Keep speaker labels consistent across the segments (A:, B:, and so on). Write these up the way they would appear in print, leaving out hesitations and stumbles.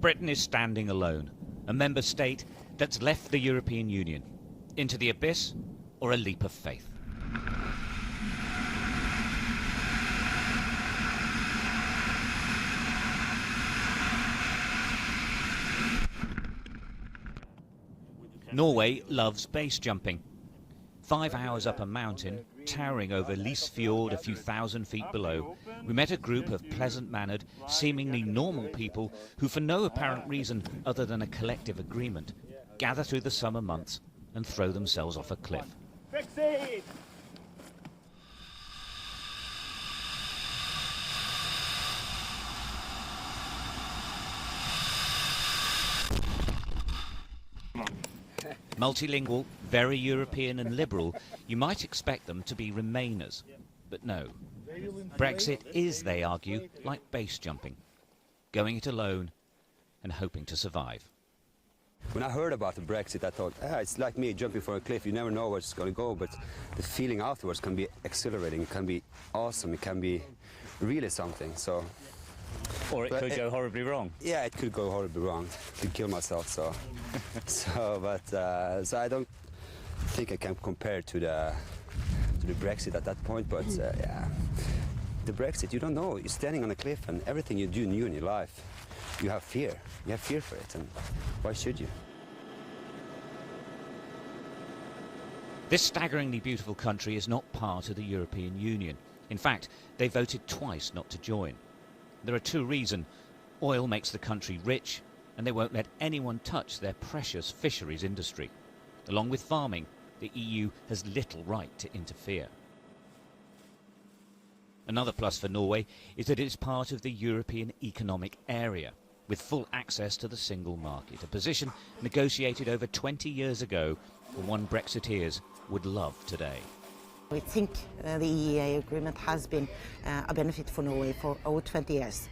A: Britain is standing alone, a member state that's left the European Union. Into the abyss or a leap of faith? Norway loves base jumping. 5 hours up a mountain, towering over Lys Fjord a few thousand feet below, we met a group of pleasant-mannered, seemingly normal people who, for no apparent reason other than a collective agreement, gather through the summer months and throw themselves off a cliff.
B: Fix it!
A: Multilingual, very European and liberal, you might expect them to be Remainers. But no. Brexit is, they argue, like base jumping. Going it alone and hoping to survive.
C: When I heard about the Brexit, I thought, it's like me jumping from a cliff. You never know where it's going to go, but the feeling afterwards can be exhilarating. It can be awesome. It can be really something. So.
A: Or it could go horribly wrong.
C: Yeah, it could go horribly wrong. I could kill myself. So, so I don't think I can compare to the Brexit at that point. But yeah, the Brexit, you don't know. You're standing on a cliff, and everything you do new in your life, you have fear. You have fear for it, and why should you?
A: This staggeringly beautiful country is not part of the European Union. In fact, they voted twice not to join. There are two reasons. Oil makes the country rich, and they won't let anyone touch their precious fisheries industry. Along with farming, the EU has little right to interfere. Another plus for Norway is that it is part of the European Economic Area, with full access to the single market, a position negotiated over 20 years ago and one Brexiteers would love today.
D: We think the EEA agreement has been a benefit for Norway for over 20 years.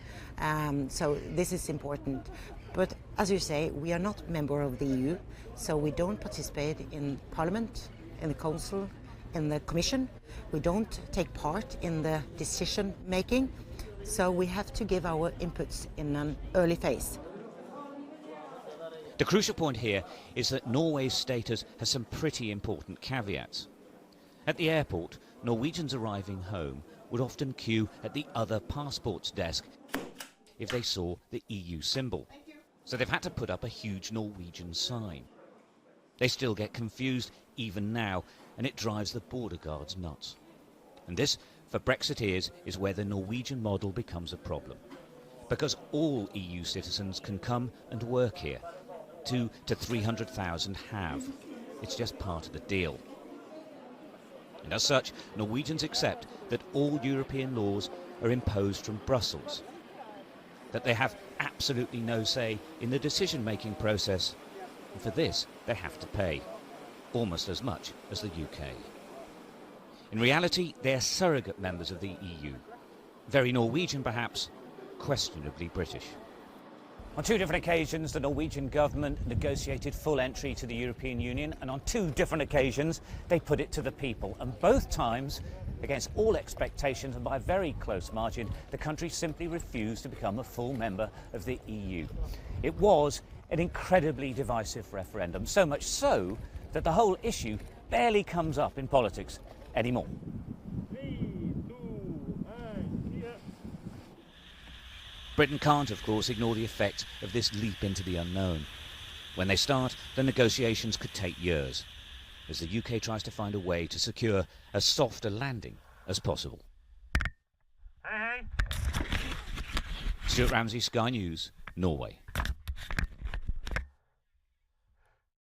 D: So this is important. But as you say, we are not a member of the EU, so we don't participate in Parliament, in the Council, in the Commission. We don't take part in the decision making, so we have to give our inputs in an early phase.
A: The crucial point here is that Norway's status has some pretty important caveats. At the airport, Norwegians arriving home would often queue at the other passports desk if they saw the EU symbol. So they've had to put up a huge Norwegian sign. They still get confused even now, and it drives the border guards nuts. And this, for Brexiteers, is where the Norwegian model becomes a problem. Because all EU citizens can come and work here. 200,000 to 300,000 have. It's just part of the deal. And as such, Norwegians accept that all European laws are imposed from Brussels, that they have absolutely no say in the decision-making process, and for this they have to pay, almost as much as the UK. In reality, they are surrogate members of the EU, very Norwegian perhaps, questionably British. On two different occasions, the Norwegian government negotiated full entry to the European Union, and on two different occasions, they put it to the people. And both times, against all expectations and by a very close margin, the country simply refused to become a full member of the EU. It was an incredibly divisive referendum, so much so that the whole issue barely comes up in politics anymore. Britain can't, of course, ignore the effect of this leap into the unknown. When they start, the negotiations could take years, as the UK tries to find a way to secure as soft a landing as possible.
B: Hey, hey.
A: Stuart Ramsey, Sky News, Norway.